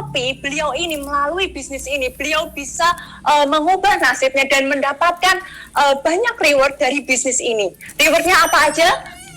Tapi beliau ini melalui bisnis ini, beliau bisa mengubah nasibnya dan mendapatkan banyak reward dari bisnis ini. Rewardnya apa aja?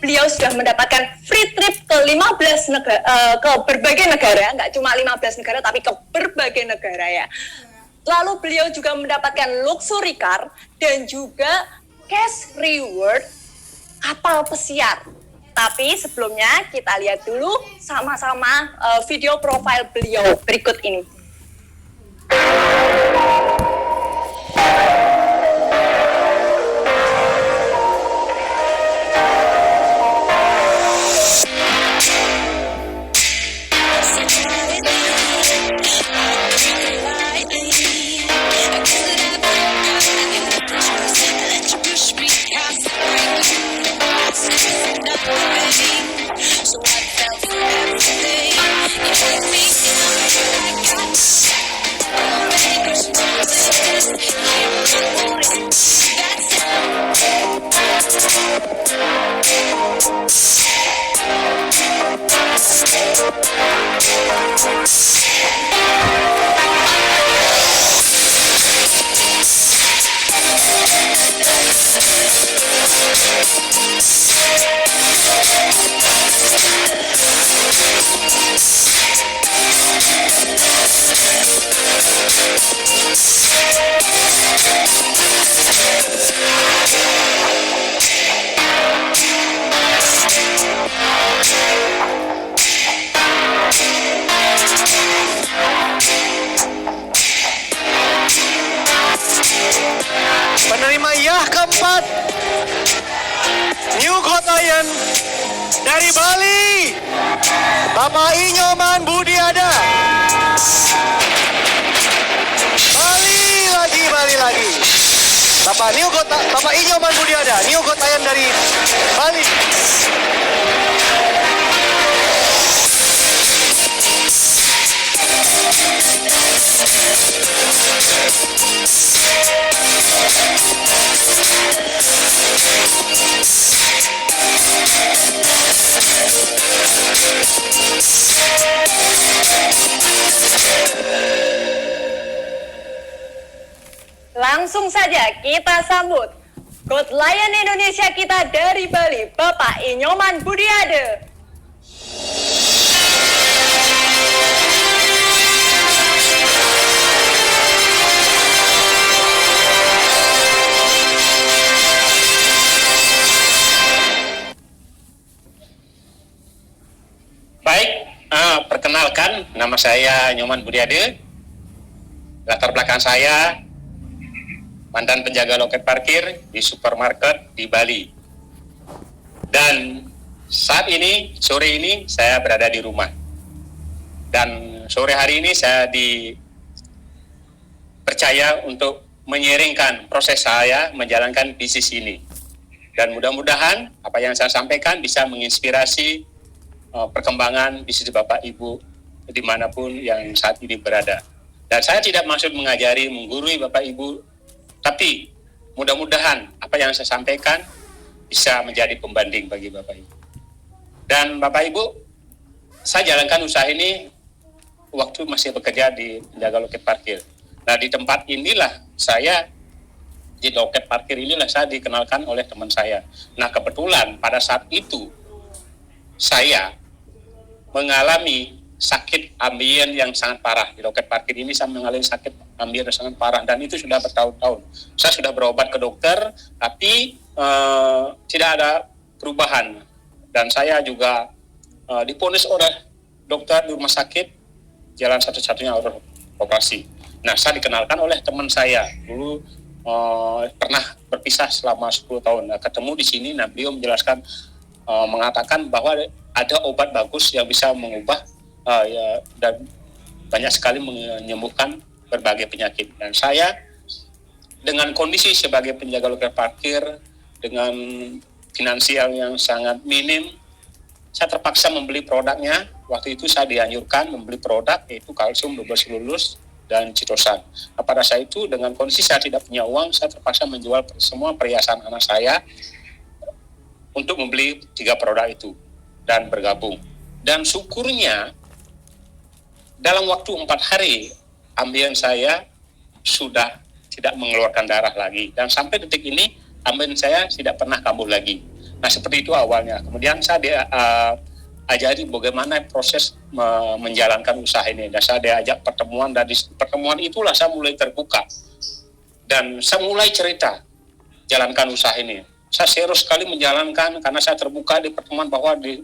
Beliau sudah mendapatkan free trip ke 15 negara, ke berbagai negara, nggak cuma 15 negara, tapi ke berbagai negara ya. Lalu beliau juga mendapatkan luxury car dan juga cash reward kapal pesiar. Tapi sebelumnya kita lihat dulu sama-sama video profile beliau berikut ini. Penerima Yah keempat, New Gotayan dari Bali, Bapak Inyoman Budiada. Bali lagi. Bapak Inyoman Budiada, New Gotayan dari Bali. Langsung saja kita sambut God Lion Indonesia kita dari Bali, Bapak Inyoman Budiade. Baik, perkenalkan nama saya Inyoman Budiade. Latar belakang saya mantan penjaga loket parkir di supermarket di Bali. Dan saat ini, sore ini saya berada di rumah. Dan sore hari ini saya dipercaya untuk menyiringkan proses saya menjalankan bisnis ini. Dan mudah-mudahan apa yang saya sampaikan bisa menginspirasi perkembangan bisnis Bapak Ibu dimanapun yang saat ini berada. Dan saya tidak maksud mengajari, menggurui Bapak Ibu, tapi mudah-mudahan apa yang saya sampaikan bisa menjadi pembanding bagi Bapak Ibu. Dan Bapak Ibu, saya jalankan usaha ini waktu masih bekerja di penjaga loket parkir. Nah, di tempat inilah saya, di loket parkir inilah saya dikenalkan oleh teman saya. Nah, kebetulan pada saat itu saya mengalami sakit ambien yang sangat parah. Di loket parkir ini saya mengalami sakit ambien yang sangat parah, dan itu sudah bertahun-tahun. Saya sudah berobat ke dokter, tapi tidak ada perubahan. Dan saya juga diponis oleh dokter di rumah sakit, jalan satu-satunya operasi. Nah, saya dikenalkan oleh teman saya. Dulu pernah berpisah selama 10 tahun. Nah, ketemu di sini, nah beliau menjelaskan, mengatakan bahwa ada obat bagus yang bisa mengubah dan banyak sekali menyembuhkan berbagai penyakit. Dan saya dengan kondisi sebagai penjaga loket parkir dengan finansial yang sangat minim, saya terpaksa membeli produknya. Waktu itu saya dianjurkan membeli produk yaitu kalsium double cellulose dan citosan. Nah, pada saat itu dengan kondisi saya tidak punya uang, saya terpaksa menjual semua perhiasan anak saya untuk membeli 3 produk itu dan bergabung. Dan syukurnya dalam waktu 4 hari, ambien saya sudah tidak mengeluarkan darah lagi. Dan sampai detik ini, ambien saya tidak pernah kambuh lagi. Nah, seperti itu awalnya. Kemudian saya ajari bagaimana proses menjalankan usaha ini. Dan saya diajak pertemuan, dan di pertemuan itulah saya mulai terbuka. Dan saya mulai cerita, jalankan usaha ini. Saya serius sekali menjalankan, karena saya terbuka di pertemuan bahwa di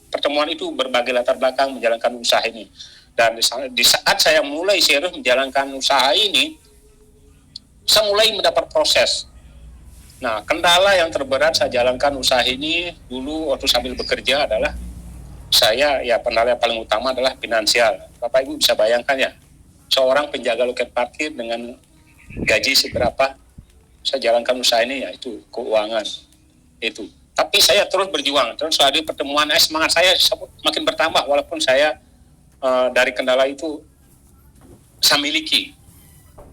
pertemuan itu berbagai latar belakang menjalankan usaha ini. Dan di saat saya mulai serius menjalankan usaha ini, saya mulai mendapat proses. Nah, kendala yang terberat saya jalankan usaha ini dulu waktu sambil bekerja adalah kendala yang paling utama adalah finansial. Bapak Ibu bisa bayangkan ya, seorang penjaga loket parkir dengan gaji seberapa, saya jalankan usaha ini, yaitu keuangan itu. Tapi saya terus berjuang, terus ada pertemuan, semangat saya makin bertambah walaupun saya dari kendala itu saya miliki.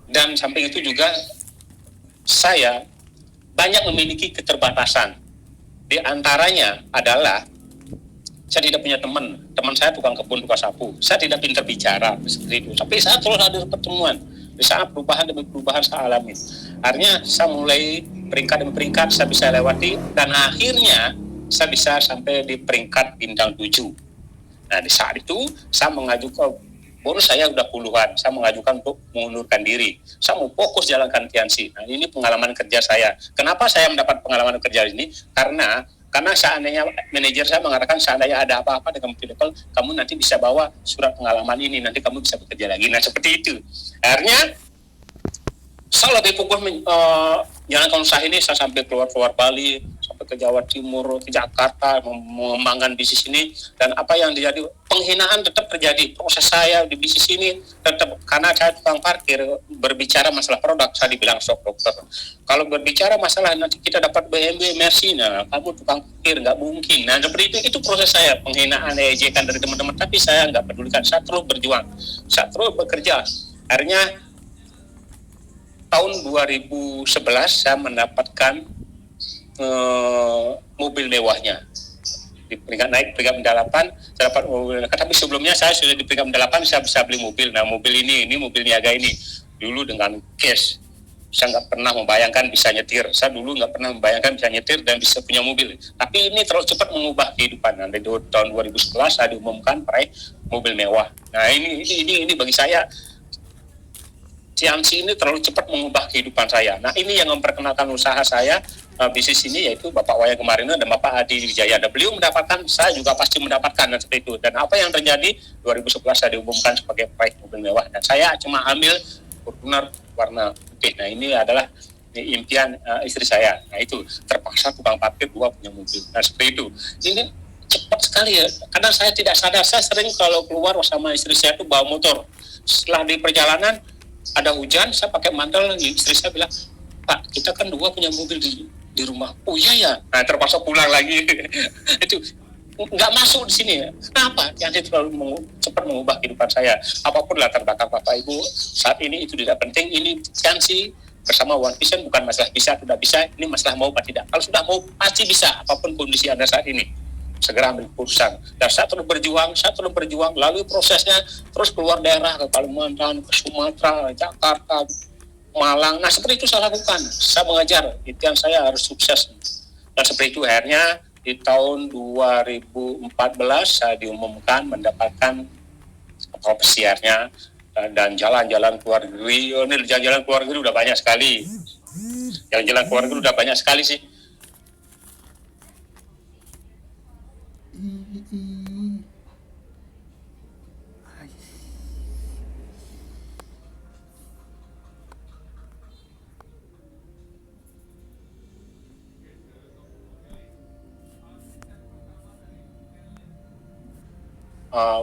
Dan samping itu juga saya banyak memiliki keterbatasan. Di antaranya adalah saya tidak punya teman saya tukang kebun, tukang sapu. Saya tidak pintar bicara seperti itu. Tapi saya terus ada pertemuan. Di saat perubahan demi perubahan saya alami. Akhirnya saya mulai peringkat demi peringkat saya bisa lewati, dan akhirnya saya bisa sampai di peringkat bintang 7. Nah, di saat itu saya mengajukan, bonus saya udah puluhan, saya mengajukan untuk mengundurkan diri. Saya mau fokus jalankan Tiansi. Nah, ini pengalaman kerja saya. Kenapa saya mendapat pengalaman kerja ini? Karena seandainya manajer saya mengatakan seandainya ada apa-apa dengan Pinnacle, kamu nanti bisa bawa surat pengalaman ini, nanti kamu bisa bekerja lagi. Nah, seperti itu. Akhirnya saya lebih fokus menjalankan usaha ini. Saya sampai keluar Bali, sampai ke Jawa Timur, ke Jakarta, mengembangkan bisnis ini. Dan apa yang terjadi, penghinaan tetap terjadi. Proses saya di bisnis ini tetap, karena saya tukang parkir, berbicara masalah produk, saya dibilang shock dokter. Kalau berbicara masalah nanti kita dapat BMW, Mercy, nah kamu tukang parkir, nggak mungkin. Nah, seperti itu proses saya, penghinaan, ejekan dari teman-teman. Tapi saya nggak pedulikan, saya terus berjuang, saya terus bekerja. Akhirnya tahun 2011 saya mendapatkan mobil mewahnya. Di peringkat naik peringkat 8 saya dapat mobil. Tapi sebelumnya saya sudah di peringkat 8 saya bisa beli mobil. Nah, mobil ini mobil niaga ini dulu dengan cash. Saya nggak pernah membayangkan bisa nyetir. Saya dulu nggak pernah membayangkan bisa nyetir dan bisa punya mobil. Tapi ini terlalu cepat mengubah kehidupan. Nah, dari tahun 2011 saya diumumkan meraih mobil mewah. Nah, ini bagi saya, Tiansi ini terlalu cepat mengubah kehidupan saya. Nah, ini yang memperkenalkan usaha saya, bisnis ini, yaitu Bapak Wayan Gemarino dan Bapak Adi Wijaya. Dan beliau mendapatkan, saya juga pasti mendapatkan, dan seperti itu. Dan apa yang terjadi, 2011 saya diumumkan sebagai peraih mobil mewah. Dan saya cuma ambil Fortuner warna putih. Nah, ini adalah impian istri saya. Nah, itu terpaksa tukang parkir 2 punya mobil. Nah, seperti itu. Ini cepat sekali ya. Kadang saya tidak sadar, saya sering kalau keluar sama istri saya itu bawa motor. Setelah di perjalanan, ada hujan, saya pakai mantel, istri saya bilang, Pak, kita kan 2 punya mobil di rumah. Oh iya ya. Nah, terpaksa pulang lagi. Itu nggak masuk di sini. Kenapa? Yang terlalu cepat mengubah kehidupan saya. Apapun latar belakang Bapak Ibu saat ini itu tidak penting. Ini Tiansi bersama One Vision bukan masalah bisa tidak bisa. Ini masalah mau atau tidak. Kalau sudah mau pasti bisa. Apapun kondisi Anda saat ini, segera ambil keputusan. Dan saya terus berjuang. Lalu prosesnya terus keluar daerah ke Kalimantan, ke Sumatera, Jakarta, Malang. Nah, seperti itu saya lakukan. Saya mengajar, impian saya harus sukses. Dan seperti itu akhirnya di tahun 2014 saya diumumkan mendapatkan kapal pesiarnya dan jalan-jalan ke luar negeri. Ini jalan-jalan ke luar negeri udah banyak sekali. Jalan-jalan ke luar negeri udah banyak sekali sih.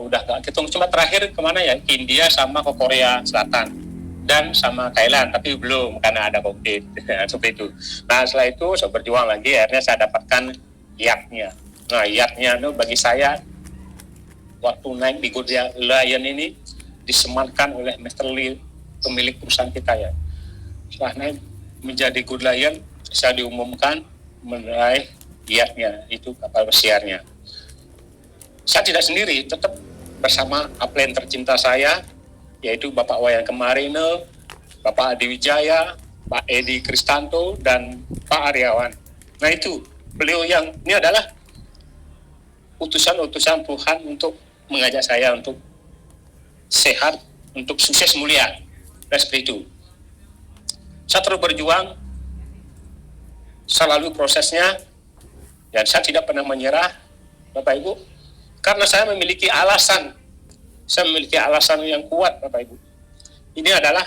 Udah gak hitung, cuma terakhir kemana ya, ke India sama ke Korea Selatan dan sama Thailand, tapi belum karena ada COVID. Seperti itu. Nah, setelah itu saya berjuang lagi, akhirnya saya dapatkan yachtnya. Nah, yachtnya itu bagi saya waktu naik di Good Lion ini disematkan oleh Mr. Lee, pemilik perusahaan kita ya. Setelah naik menjadi Good Lion, saya diumumkan meraih yachtnya, itu kapal pesiarnya. Saya tidak sendiri, tetap bersama upline tercinta saya, yaitu Bapak Wayan Kemarine, Bapak Adi Wijaya, Pak Edi Kristanto, dan Pak Aryawan. Nah itu, beliau yang, ini adalah utusan-utusan Tuhan untuk mengajak saya untuk sehat, untuk sukses mulia. Dan seperti itu. Saya terus berjuang, selalu prosesnya, dan saya tidak pernah menyerah, Bapak Ibu, karena saya memiliki alasan yang kuat, Bapak Ibu. Ini adalah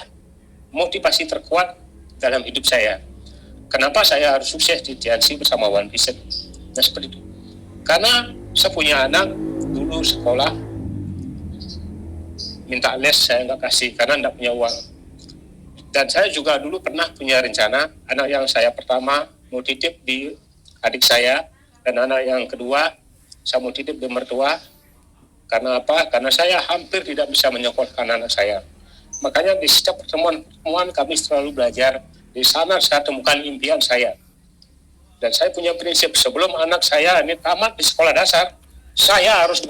motivasi terkuat dalam hidup saya. Kenapa saya harus sukses di TNC bersama One Vision? Nah seperti itu. Karena saya punya anak dulu sekolah, minta les saya nggak kasih karena nggak punya uang. Dan saya juga dulu pernah punya rencana, anak yang saya pertama mau titip di adik saya, dan anak yang kedua saya mau titip di mertua. Karena apa? Karena saya hampir tidak bisa menyekolahkan anak saya. Makanya di setiap pertemuan kami selalu belajar. Di sana saya temukan impian saya. Dan saya punya prinsip, sebelum anak saya ini tamat di sekolah dasar, saya harus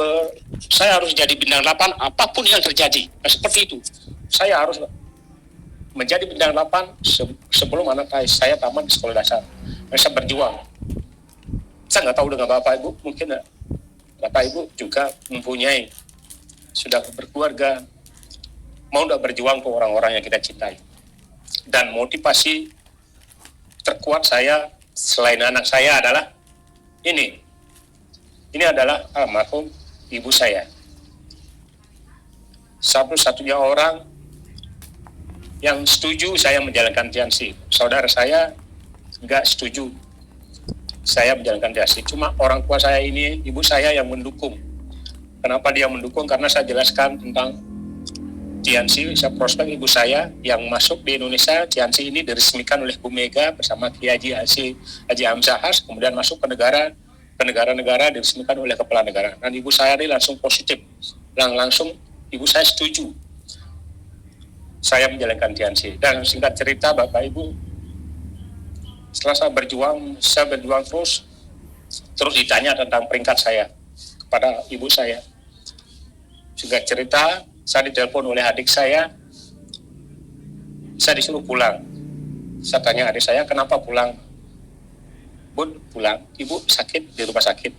jadi bintang 8 apapun yang terjadi. Nah, seperti itu. Saya harus menjadi bintang 8 sebelum anak saya tamat di sekolah dasar. Dan saya berjuang. Saya nggak tahu dengan Bapak Ibu, mungkin Bapak Ibu juga mempunyai, sudah berkeluarga, mau nggak berjuang ke orang-orang yang kita cintai. Dan motivasi terkuat saya selain anak saya adalah ini adalah almarhum ibu saya. Satu-satunya orang yang setuju saya menjalankan TNC. Saudara saya nggak setuju saya menjalankan TNC. Cuma orang tua saya ini, ibu saya yang mendukung. Kenapa dia mendukung? Karena saya jelaskan tentang TNC, saya prospek ibu saya yang masuk di Indonesia. TNC ini diresmikan oleh Bu Mega bersama Kiai Haji Hamzah, kemudian masuk ke negara-negara diresmikan oleh kepala negara. Dan ibu saya ini langsung positif, langsung ibu saya setuju saya menjalankan TNC. Dan singkat cerita Bapak Ibu, setelah saya berjuang terus ditanya tentang peringkat saya kepada ibu saya. Singkat cerita, saya ditelepon oleh adik saya disuruh pulang. Saya tanya adik saya, kenapa pulang? Bun, pulang, ibu sakit di rumah sakit.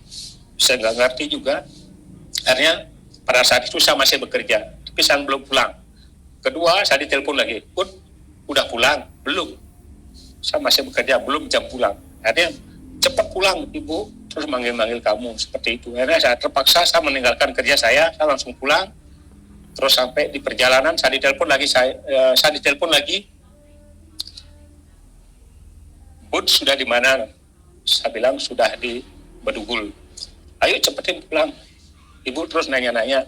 Saya nggak ngerti juga. Akhirnya pada saat itu saya masih bekerja, tapi saya belum pulang. Kedua, saya ditelepon lagi, Bun, udah pulang? Belum. Saya masih bekerja, belum jam pulang. Akhirnya, cepat pulang, ibu, terus manggil-manggil kamu, seperti itu. Akhirnya saya terpaksa, saya meninggalkan kerja saya langsung pulang. Terus sampai di perjalanan, saya ditelepon lagi, Bun, sudah di mana? Saya bilang, sudah di Bedugul. Ayo cepetin pulang. Ibu terus nanya-nanya.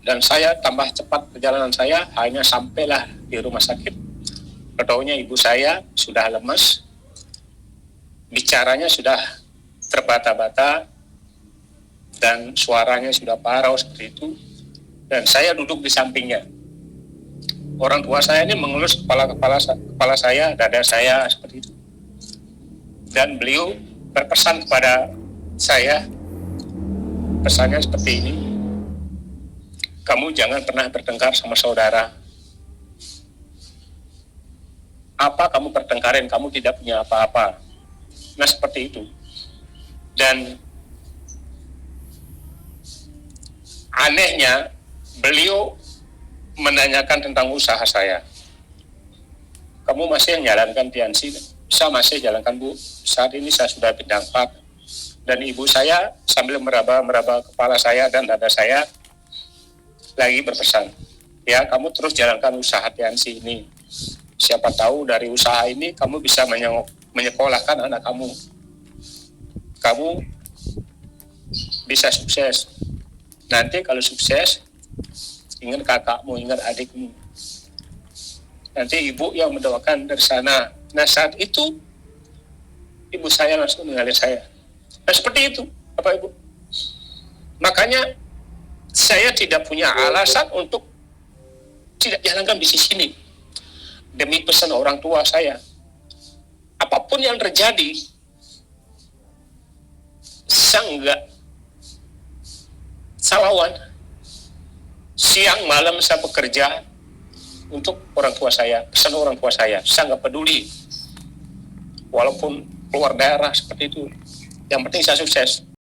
Dan saya tambah cepat perjalanan saya, hanya sampailah di rumah sakit. Ketaunya ibu saya sudah lemas, bicaranya sudah terbata-bata, dan suaranya sudah parau seperti itu. Dan saya duduk di sampingnya. Orang tua saya ini mengelus kepala saya, dada saya seperti itu. Dan beliau berpesan kepada saya, pesannya seperti ini, kamu jangan pernah bertengkar sama saudara. Apa kamu pertengkarin, kamu tidak punya apa-apa. Nah seperti itu. Dan anehnya, beliau menanyakan tentang usaha saya. Kamu masih menjalankan TNC? Saya masih jalankan, Bu. Saat ini saya sudah bintang 4. Dan ibu saya sambil meraba kepala saya dan dada saya lagi berpesan, ya kamu terus jalankan usaha TNC ini. Siapa tahu dari usaha ini kamu bisa menyekolahkan anak kamu. Kamu bisa sukses. Nanti kalau sukses, ingat kakakmu, ingat adikmu. Nanti ibu yang mendoakan dari sana. Nah saat itu, ibu saya langsung mengalir saya. Nah seperti itu, Bapak Ibu. Makanya, saya tidak punya alasan untuk tidak jalankan bisnis ini. Demi pesan orang tua saya. Apapun yang terjadi, saya saya lawan. Siang malam saya bekerja untuk orang tua saya, pesan orang tua saya nggak peduli. Walaupun keluar daerah seperti itu, yang penting saya sukses.